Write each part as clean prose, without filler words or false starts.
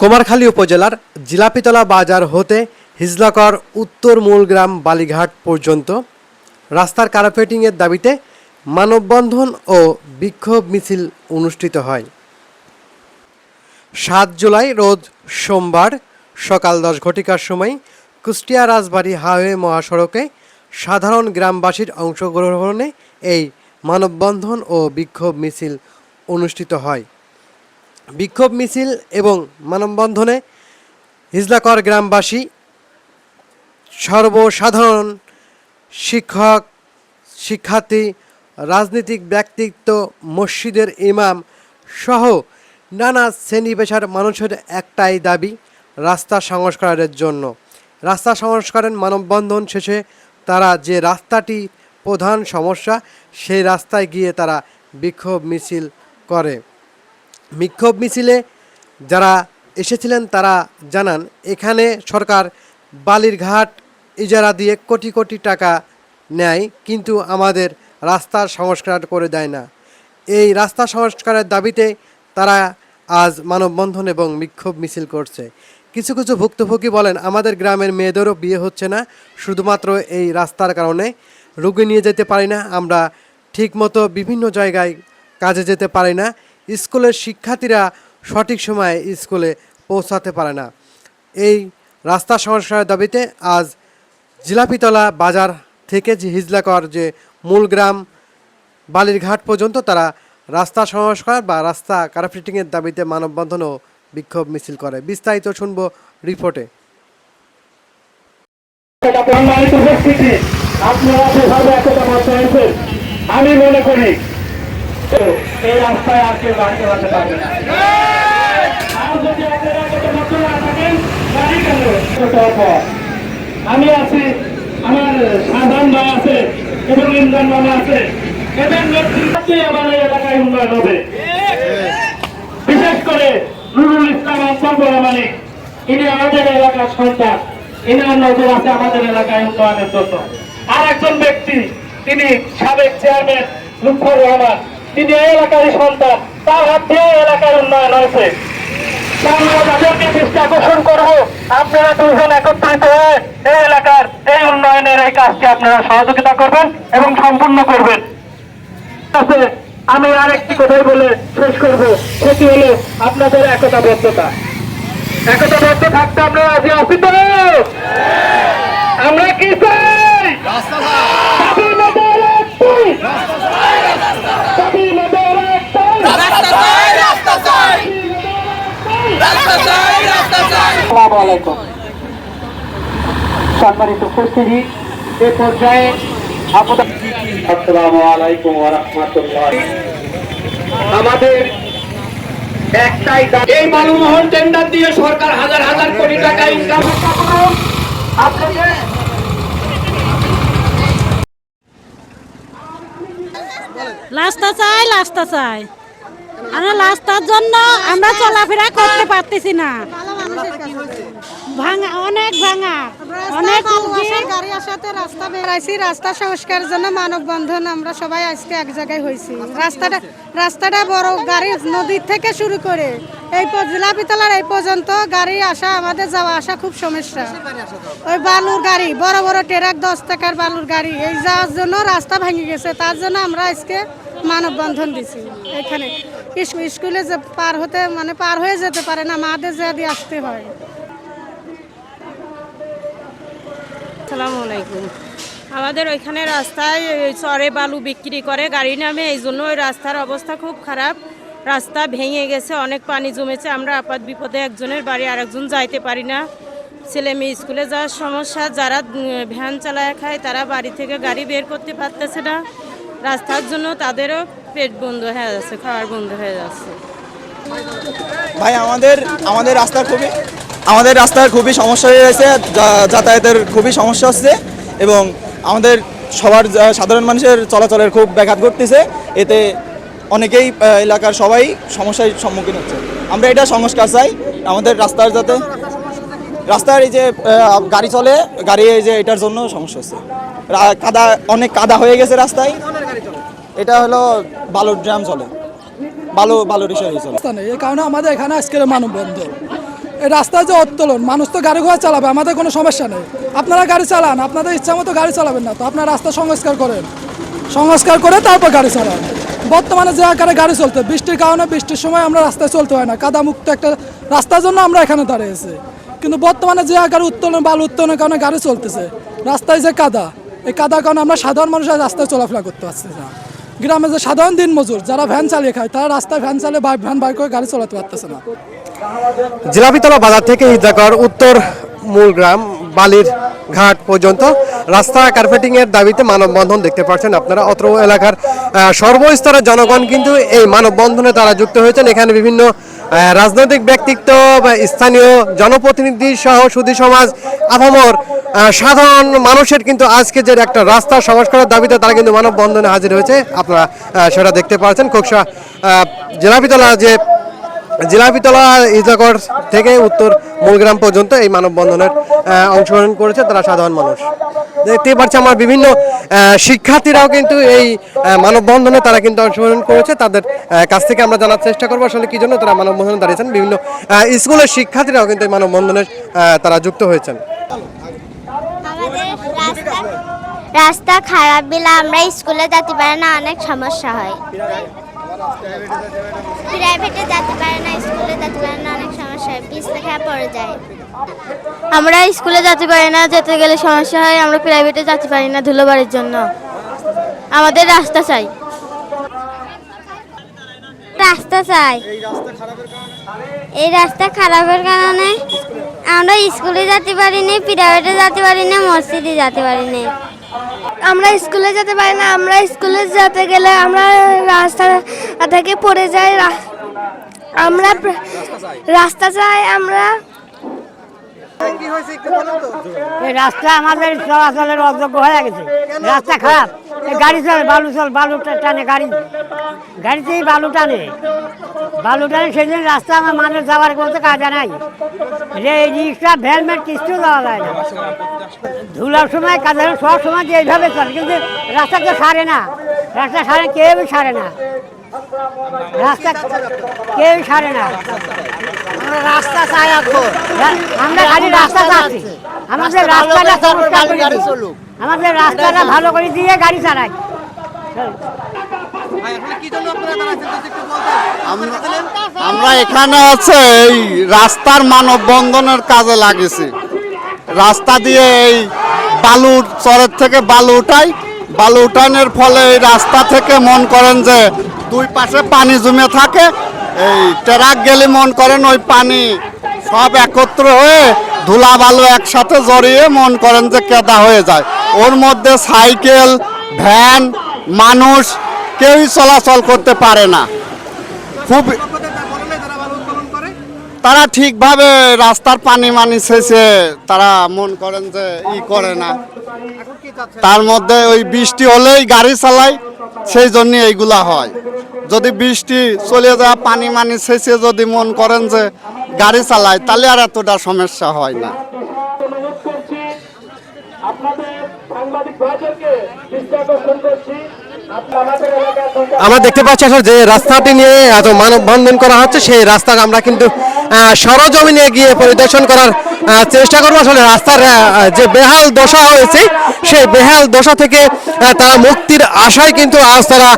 কুমারখালী উপজেলার জিলাপিতলা বাজার হতে হিজলাকর উত্তর মূলগ্রাম বালিঘাট পর্যন্ত রাস্তার কার্পেটিংয়ের দাবিতে মানববন্ধন ও বিক্ষোভ মিছিল অনুষ্ঠিত হয়। ৭ জুলাই রোজ সোমবার সকাল ১০ ঘটিকার সময় কুষ্টিয়া রাজবাড়ী হাইওয়ে মহাসড়কে সাধারণ গ্রামবাসীর অংশগ্রহণে এই মানববন্ধন ও বিক্ষোভ মিছিল অনুষ্ঠিত হয়। বিক্ষোভ মিছিল এবং মানববন্ধনে হিজলাকর গ্রামবাসী, সর্বসাধারণ, শিক্ষক, শিক্ষার্থী, রাজনৈতিক ব্যক্তিত্ব, মসজিদের ইমাম সহ নানা শ্রেণী পেশার মানুষের একটাই দাবি, রাস্তা সংস্কারের জন্য। রাস্তা সংস্কারের মানববন্ধন শেষে তারা যে রাস্তাটি প্রধান সমস্যা, সেই রাস্তায় গিয়ে তারা বিক্ষোভ মিছিল করে। বিক্ষোভ মিছিলে যারা এসেছিলেন তারা জানান, এখানে সরকার বালির ঘাট ইজারা দিয়ে কোটি কোটি টাকা নেয়, কিন্তু আমাদের রাস্তার সংস্কার করে দেয় না। এই রাস্তা সংস্কারের দাবিতে তারা আজ মানববন্ধন এবং বিক্ষোভ মিছিল করছে। কিছু কিছু ভুক্তভোগী বলেন, আমাদের গ্রামের মেয়েদেরও বিয়ে হচ্ছে না শুধুমাত্র এই রাস্তার কারণে, রোগী নিয়ে যেতে পারি না, আমরা ঠিকমতো বিভিন্ন জায়গায় কাজে যেতে পারি না, স্কুলের শিক্ষার্থীরা সঠিক সময়ে স্কুলে পৌঁছাতে পারে না। এই রাস্তা সংস্কারের দাবিতে আজ জিলাপিতলা বাজার থেকে যে হিজলাকর যে মূল গ্রাম বালিরঘাট পর্যন্ত তারা রাস্তা সংস্কার বা রাস্তা কার্পেটিংয়ের দাবিতে মানববন্ধন ও বিক্ষোভ মিছিল করে। বিস্তারিত শুনব রিপোর্টে। আমি মনে করি এই রাস্তায় আর কেউ গাড়ি চালাতে পারবে না। আর যদি আপনারা না থাকেন গাড়ি কেন? আমি আছি, আমার সাধারণ ভাই আছে এবং ইন্দ্রান মামা আছে, এদের নেতৃত্বে আমার এই এলাকায় উন্নয়ন হবে। বিশেষ করে নুরুল ইসলাম আনসার মালিক, ইনি আমাদের এলাকার সন্তান, ইনার নজর আছে আমাদের এলাকায় উন্নয়নের জন্য। আর একজন ব্যক্তি, তিনি সাবেক চেয়ারম্যান লুৎফর রহমান, তিনি এই এলাকারই সন্তান, তার হাত দিয়ে এলাকার উন্নয়ন হয়েছে। আমরা তাদেরকে দৃষ্টি আকর্ষণ করবো, আপনারা দুজন একত্রিত হয়ে এই এলাকার এই উন্নয়নের এই কাজটি আপনারা সহযোগিতা করবেন এবং সম্পূর্ণ করবেন। আমি আরেকটি কথাই বলে শেষ করবো, সেটি হলো আপনাদের একতাবদ্ধতা। একতাবদ্ধ থাকতে আপনারা রাজি আছি তো? আমরা কি চাই? সম্মানিত উপস্থিতি, এ পর্যায়ে আসসালামু আলাইকুম ওয়া রাহমাতুল্লাহ। আমাদের একটাই দাবি, এই মানবমোহন টেন্ডার দিয়ে সরকার হাজার হাজার কোটি টাকা ইনকাম আপনাদের রাস্তা চাই আমরা রাস্তার জন্য আমরা চলাফেরা করতে পারতেছি না। ভাঙা অনেক গাড়ি আসাতে রাস্তা বেরাইছি, রাস্তা সংস্কারের জন্য মানববন্ধন আমরা সবাই আজকে এক জায়গায় হয়েছি। রাস্তাটা বড়, গাড়ি নদীর থেকে শুরু করে এই জিলাপিতলার এই পর্যন্ত গাড়ি আসা, আমাদের যাওয়া আসা খুব সমস্যা। ওই বালুর গাড়ি, বড় বড় ট্রাক, 10 টাকার বালুর গাড়ি, এই যাওয়ার জন্য রাস্তা ভেঙে গেছে। তার জন্য আমরা আজকে মানববন্ধন দিছি। এখানে স্কুলে যে পার হয়ে যেতে পারে না, মাদের যা দিয়ে আসতে হয়। আসসালামু আলাইকুম। আমাদের ওইখানে রাস্তায় চরে বালু বিক্রি করে, গাড়ি নামে, এই জন্য ওই রাস্তার অবস্থা খুব খারাপ। রাস্তা ভেঙে গেছে, অনেক পানি জমেছে, আমরা আপাত বিপদে একজনের বাড়ি আরেকজন যাইতে পারি না। ছেলে মেয়ে স্কুলে যাওয়ার সমস্যা, যারা ভ্যান চালায় খায় তারা বাড়ি থেকে গাড়ি বের করতে পারতেছে না। রাস্তার জন্য তাদেরও পেট বন্ধ হয়ে যাচ্ছে, খাওয়ার বন্ধ হয়ে যাচ্ছে। ভাই আমাদের রাস্তার খুবই সমস্যা হয়ে গেছে, যাতায়াতের খুবই সমস্যা হচ্ছে এবং আমাদের সবার সাধারণ মানুষের চলাচলের খুব ব্যাঘাত ঘটতেছে। এতে অনেকেই এলাকার সবাই সমস্যার সম্মুখীন হচ্ছে। আমরা এটা সংস্কার চাই, আমাদের রাস্তার এই যে গাড়ি চলে, গাড়ি এই যে এটার জন্য সমস্যা হচ্ছে। অনেক কাদা হয়ে গেছে রাস্তায়। এটা হলো বালুর ড্রাম চলে, বালু রিক্সা চলে। এই কারণে আমাদের এখানে আজকের মানববন্ধন। এই রাস্তায় যে উত্তোলন, মানুষ তো গাড়ি ঘোড়া চালাবে, আমাদের কোনো সমস্যা নেই। আপনারা গাড়ি চালান, আপনাদের ইচ্ছা মতো গাড়ি চালাবেন না তো, আপনার রাস্তা সংস্কার করেন, সংস্কার করে তারপর গাড়ি চালান। বর্তমানে যে আকারে গাড়ি চলতে, বৃষ্টির কারণে বৃষ্টির সময় আমরা রাস্তায় চলতে হয় না, কাদামুক্ত একটা রাস্তার জন্য আমরা এখানে দাঁড়িয়েছি। কিন্তু বর্তমানে যে আকারে উত্তোলন, বালু উত্তোলনের কারণে গাড়ি চলতেছে, রাস্তায় যে কাদা, এই কাদার কারণে আমরা সাধারণ মানুষ আর রাস্তায় চলাফেরা করতে পারছি না। গ্রামে যে সাধারণ দিনমজুর যারা ভ্যান চালিয়ে খায়, তারা রাস্তায় ভ্যান চালিয়ে ভ্যান বাইক করে গাড়ি চালাতে পারতেছে না। জিলাপিতলা বাজার থেকে ঈদগাঁর উত্তর মূল গ্রাম বালির ঘাট পর্যন্ত রাস্তা কার্পেটিং এর দাবিতে মানববন্ধন দেখতে পাচ্ছেন আপনারা। অত্র এলাকার সর্বস্তরের জনগণ কিন্তু এই মানববন্ধনে তারা যুক্ত হয়েছেন। এখানে বিভিন্ন রাজনৈতিক ব্যক্তিত্ব বা স্থানীয় জনপ্রতিনিধি সহ সুধী সমাজ, আপামর সাধারণ মানুষের কিন্তু আজকে যে একটা রাস্তা সংস্কারের দাবিতে তারা কিন্তু মানববন্ধনে হাজির হয়েছে। আপনারা সেটা দেখতে পাচ্ছেন। খোকসা জিলাপিতলা ঈদগাঁর থেকে উত্তর মূলগ্রাম পর্যন্ত এই মানববন্ধনের অংশগ্রহণ করেছে তারা সাধারণ মানুষ। দেখতে পাচ্ছি আমার বিভিন্ন শিক্ষার্থীরাও কিন্তু এই মানববন্ধনে তারা কিন্তু অংশগ্রহণ করেছে। তাদের কাছ থেকে আমরা জানার চেষ্টা করবো আসলে কি জন্য তারা মানববন্ধনে দাঁড়িয়েছেন। বিভিন্ন স্কুলের শিক্ষার্থীরাও কিন্তু এই মানববন্ধনে তারা যুক্ত হয়েছেন। আমাদের রাস্তা খারাপ বিলে আমরা স্কুলে যেতে পারি না, অনেক সমস্যা হয়। প্রাইভেটে যেতে পারে না, স্কুলে যেতে পারে না, অনেক সমস্যা হয়, পিছলে খেয়ে পড়ে যায়। আমরা স্কুলে যেতে পারি না, যেতে গেলে সমস্যা হয়। আমরা প্রাইভেটে যেতে পারি না ধুলোবাড়ির জন্য। আমাদের রাস্তা চাই, রাস্তা চাই। এই রাস্তা খারাপের কারণে আমরা স্কুলে যেতে পারিনি, প্রাইভেটে যেতে পারিনি, মসজিদে যেতে পারিনি। আমরা স্কুলে যেতে পারি না, আমরা স্কুলে যেতে গেলে আমরা রাস্তা থেকে পড়ে যাই। আমরা রাস্তা চাই। আমরা এই রাস্তা আমাদের চলাচলের অযোগ্য হয়ে গেছে, রাস্তা খারাপ। গাড়ি চলে, বালু টানে, গাড়িতেই বালু টানে সেই জন্য রাস্তা আমার মানুষ যাওয়ার বলতে কাজা নাই। রিক্সা ভ্যান কিছু যাওয়া যায় না। ধুলার সময় কাজের সব সময় যে এইভাবে চলে, কিন্তু রাস্তা তো সারে না, রাস্তা সারে কেউই সারে না, রাস্তা কেউই সারে না। রাস্তা চাই, আমরা খালি রাস্তা চাচ্ছি, আমাদের রাস্তাটা সংস্কার করে দিই, আমাদের রাস্তাটা ভালো করে দিয়ে গাড়ি চালাই। আমরা এখানে আছে এই রাস্তার মানববন্ধনের কাজে লাগেছি। রাস্তা দিয়ে এই বালু চরের থেকে বালু উঠানোর ফলে এই রাস্তা থেকে মন করেন যে দুই পাশে পানি জমে থাকে। এই ট্রাক গেলে মন করেন ওই পানি সব একত্র হয়ে ধুলা বালু একসাথে জড়িয়ে মন করেন যে কেদা হয়ে যায়। ওর মধ্যে সাইকেল, ভ্যান, মানুষ কেউই চলাচল করতে পারে না। খুব তারা ঠিকভাবে রাস্তার পানি ছেঁচে তারা মন করেন যে করে না। তার মধ্যে ওই বৃষ্টি হলেই গাড়ি চালায়, সেই জন্য এইগুলা হয়। যদি বৃষ্টি চলে যায়, পানি ছেঁচে যদি মন করেন যে গাড়ি চালায়, তাহলে আর এতটা সমস্যা হয় না। আমরা দেখতে পাচ্ছি আসলে যে রাস্তাটি নিয়ে এত মানববন্ধন করা হচ্ছে, সেই রাস্তা আমরা কিন্তু সরজমিনে গিয়ে পরিদর্শন করার চেষ্টা করবো। আসলে রাস্তার যে বেহাল দশা হয়েছে, সেই বেহাল দশা থেকে তারা মুক্তির আশায় কিন্তু আজ তারা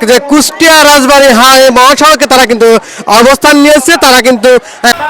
যে কুষ্টিয়া রাজবাড়ী মহাসড়কে তারা কিন্তু অবস্থান নিয়েছে। তারা কিন্তু রাস্তা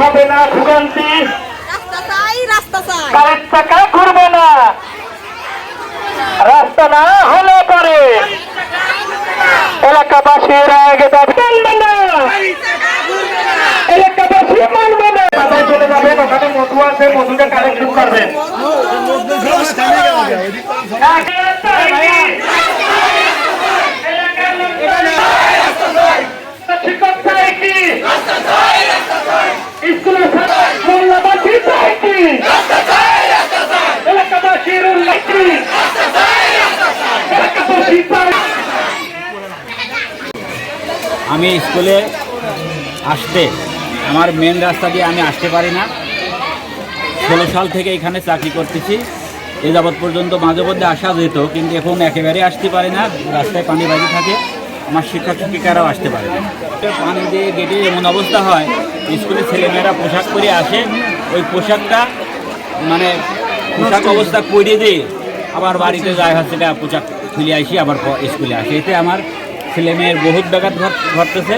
হবে না ভোগান্তি, রাস্তা চাই, রাস্তা চাই। গাড়ির চাকা ঘুরবে না, রাস্তা না হলে পরে এলাকাবাসীর আগে দাবি মানবে না, এলাকাবাসী মানবে না। বাসায় চলে যাবেন, ওখানে মধু আছে, মধুটা কালেকশন করবেন। শিক্ষক চাই কি, স্কুলের মোল্লাবাসী চাই কি, এলাকাবাসীর উন্নতি, এলাকাবাসী চাই। আমি স্কুলে আসতে আমার মেন রাস্তা দিয়ে আমি আসতে পারি না। 16 সাল থেকে এখানে চাকরি করতেছি। এ যাবৎ পর্যন্ত মাঝে মধ্যে আসা যেত, কিন্তু এখন একেবারে আসতে পারি না। রাস্তায় পানি বাজি থাকে, আমার শিক্ষক শিক্ষিকারাও আসতে পারে না। পানি দিয়ে গেটে এমন অবস্থা হয়, স্কুলে ছেলেমেয়েরা পোশাক পরে আসে, ওই পোশাকটা মানে পোশাক অবস্থা করে দিয়ে আবার বাড়িতে যায়, হচ্ছে পোশাক খুলে আসি, আবার স্কুলে আসি। এতে আমার ছেলে মেয়ের বহুত ব্যাঘাত ঘটতেছে।